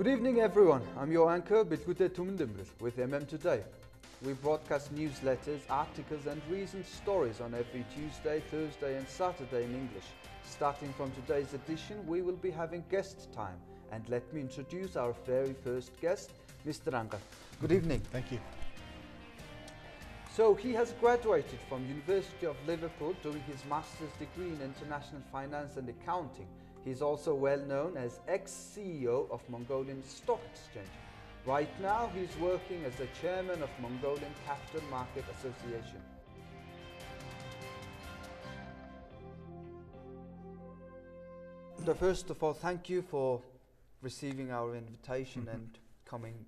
Good evening everyone, I'm your anchor Bitgute Tumundimur with Today. We broadcast newsletters, articles and recent stories on every Tuesday, Thursday and Saturday in English. Starting from today's edition, we will be having guest time. And let me introduce our very first guest, Mr. Angar. Good evening. Thank you. So he has graduated from University of Liverpool doing his master's degree in international finance and accounting. He is also well known as ex-CEO of Mongolian Stock Exchange. Right now he is working as the chairman of Mongolian Capital Market Association. So first of all, thank you for receiving our invitation and coming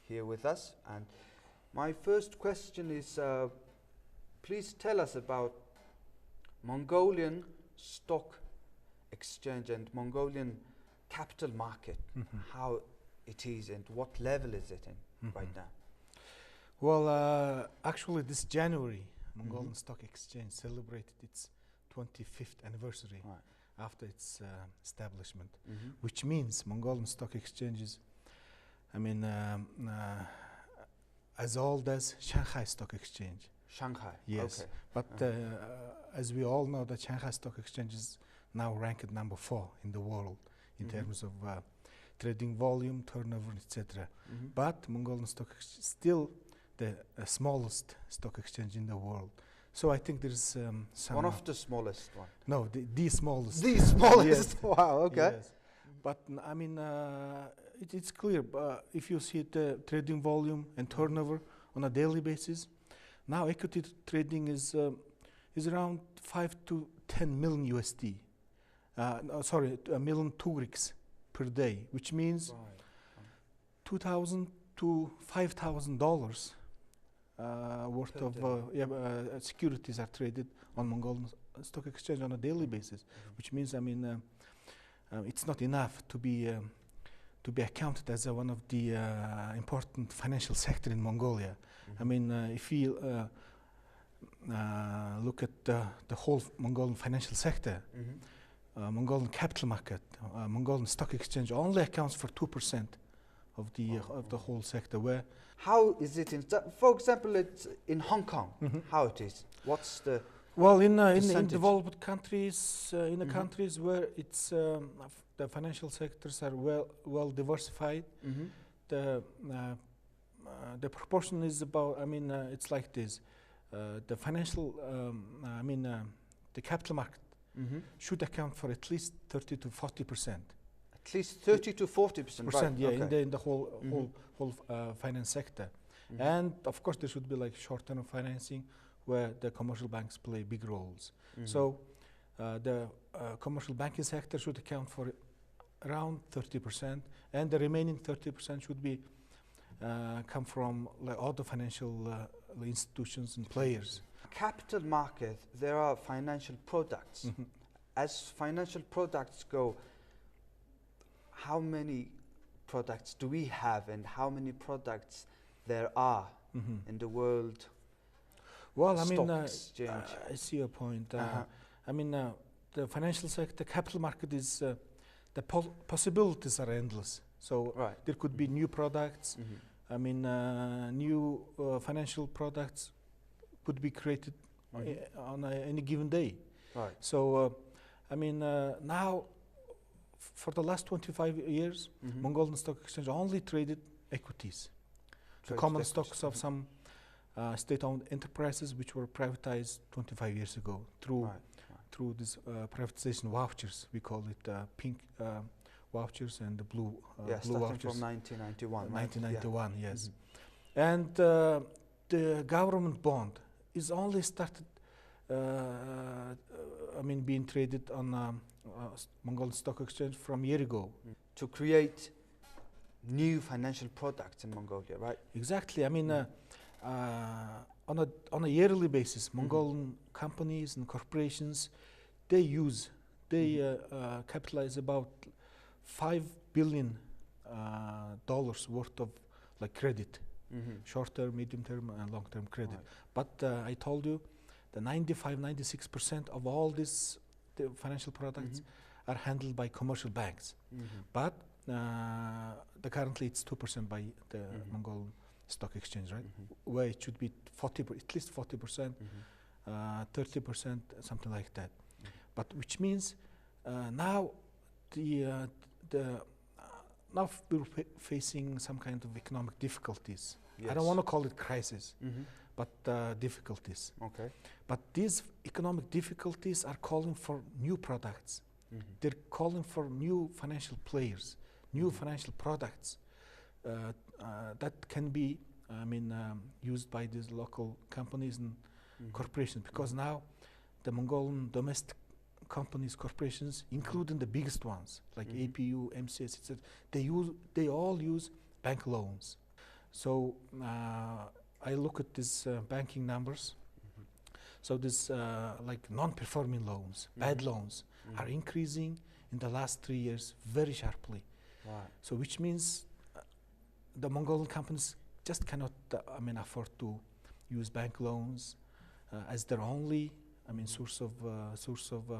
here with us. And my first question is, please tell us about Mongolian Stock Exchange and Mongolian capital market, how it is and what level is it in right now? Well, actually this January, Mongolian Stock Exchange celebrated its 25th anniversary after its establishment, which means Mongolian Stock Exchange is, as old as Shanghai Stock Exchange. Shanghai, yes. Okay. But as we all know, the Shanghai Stock Exchange is now ranked number 4 in the world in terms of trading volume, turnover, etc. But Mongolian Stock Exchange is still the smallest stock exchange in the world. So I think there's some... One of the smallest one? No, the smallest. The smallest? Yes. Wow, okay. Yes. But it's clear, if you see the trading volume and turnover on a daily basis, now equity trading is around 5 to 10 million USD. A million tughriks per day, which means $2,000 to $5,000 worth of securities are traded on Mongolian Stock Exchange on a daily basis, which means it's not enough to be accounted as one of the important financial sector in Mongolia. If you look at the whole Mongolian financial sector, Mongolian capital market, Mongolian Stock Exchange only accounts for 2% of the whole sector. Where how is it for example, it's in Hong Kong? How it is? What's the in developed countries, in the countries where it's the financial sectors are well diversified, the proportion is about. It's like this: the financial, the capital market should account for at least 30 to 40%. At least 30 to 40%. Right. Yeah, okay. in the whole finance sector, and of course there should be like short-term financing where the commercial banks play big roles. So the commercial banking sector should account for around 30%, and the remaining 30% should be come from like other financial institutions and players. Capital market, there are financial products. As financial products go, how many products do we have and how many products there are in the world? Well, stock exchange? I see your point. The financial sector, capital market is, the possibilities are endless. So there could be new products. New financial products could be created on any given day. Right. So, now, for the last 25 years, Mongolian Stock Exchange only traded equities, the common stocks of some state-owned enterprises which were privatized 25 years ago through this privatization vouchers. We call it pink vouchers and the blue starting vouchers. From 1991. 1991, yes. And the government bond is only started, being traded on Mongolian Stock Exchange from a year ago. To create new financial products in Mongolia, right? Exactly. On a yearly basis, Mongolian companies and corporations, they capitalize about $5 billion worth of like credit, short-term, medium-term, and long-term credit. But I told you, the 96% of all these financial products are handled by commercial banks. But currently it's 2% by the Mongolian stock exchange, right? Where it should be at least 40%, 30%, something like that. But which means now now we're facing some kind of economic difficulties. Yes. I don't want to call it crisis, but difficulties. Okay. But these economic difficulties are calling for new products. They're calling for new financial players, new financial products that can be, used by these local companies and corporations. Because now the Mongolian domestic companies, corporations, including the biggest ones like APU, MCS, etc., they all use bank loans. So I look at these banking numbers. So this like non-performing loans, bad loans, are increasing in the last 3 years very sharply. Right. So which means the Mongolian companies just cannot afford to use bank loans as their only source of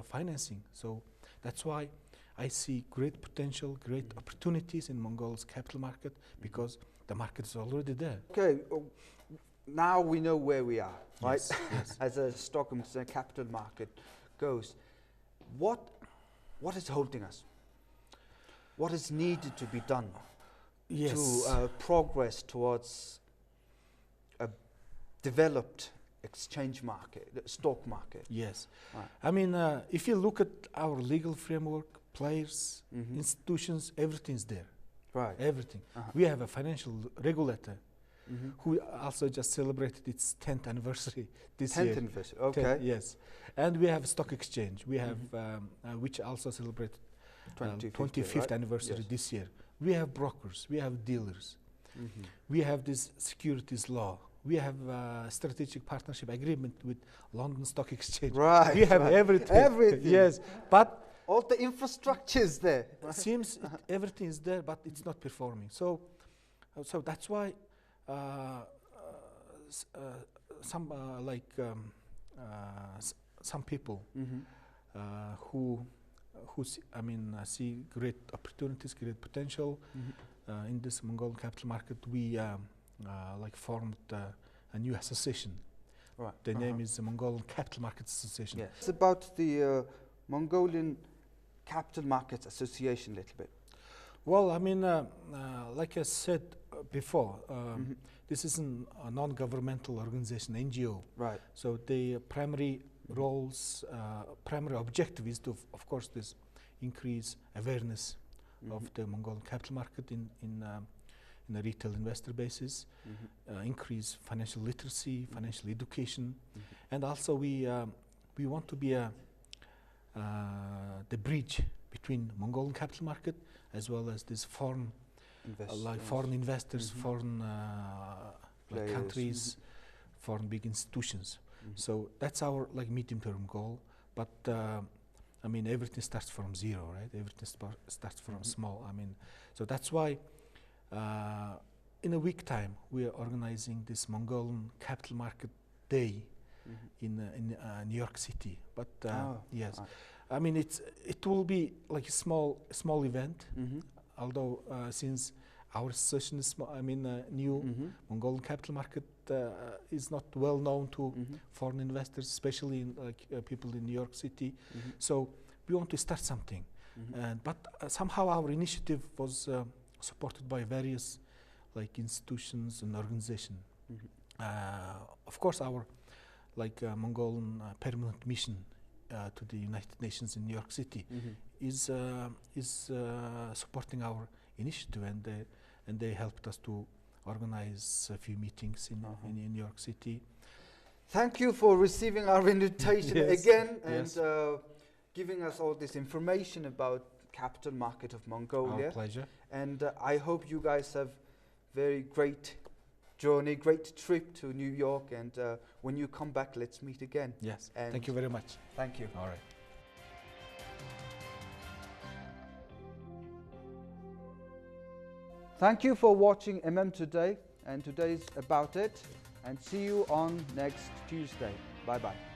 financing. So that's why I see great potential, great opportunities in Mongol's capital market, because the market is already there. Okay, now we know where we are, right? Yes, yes. As a Stockholm's capital market goes. What is holding us? What is needed to be done to progress towards a developed exchange market, stock market? Yes. Right. If you look at our legal framework, players, institutions, everything's there. Right. Everything. We have a financial regulator who also just celebrated its 10th anniversary this year. 10th anniversary, okay. Yes. And we have a stock exchange. We have, which also celebrated 25th right? anniversary this year. We have brokers, we have dealers, we have this securities law, we have a strategic partnership agreement with London Stock Exchange. Right. We have everything. Everything. Yes. But all the infrastructure is there. it seems everything is there, but it's not performing. So that's why some people who see great opportunities, great potential in this Mongolian capital market. We formed a new association. Right. The name is the Mongolian Capital Markets Association. Yes. It's about the Mongolian Capital Markets Association a little bit. Well, like I said before, this is a non-governmental organization, NGO. Right. So the primary roles, primary objective is to, of course, this increase awareness of the Mongolian capital market in a retail investor basis, increase financial literacy, financial education, and also we want to be the bridge between Mongolian capital market as well as this foreign investors, foreign countries, foreign big institutions. So that's our medium-term goal. But everything starts from zero, right? Everything starts from small. So that's why in a week time we are organizing this Mongolian Capital Market Day in New York City. But yes, it will be like a small event. Although since our session is new, Mongolian capital market is not well known to foreign investors, especially people in New York City. So we want to start something, but somehow our initiative was supported by various institutions and organizations. Of course, our Mongolian permanent mission to the United Nations in New York City is supporting our initiative, and they helped us to organize a few meetings in New York City. Thank you for receiving our invitation again and giving us all this information about capital market of Mongolia. Our pleasure. And I hope you guys have very great journey, great trip to New York, and when you come back, let's meet again. Yes. And thank you very much. Thank you. All right. Thank you for watching Today, and today's about it, and see you on next Tuesday. Bye bye.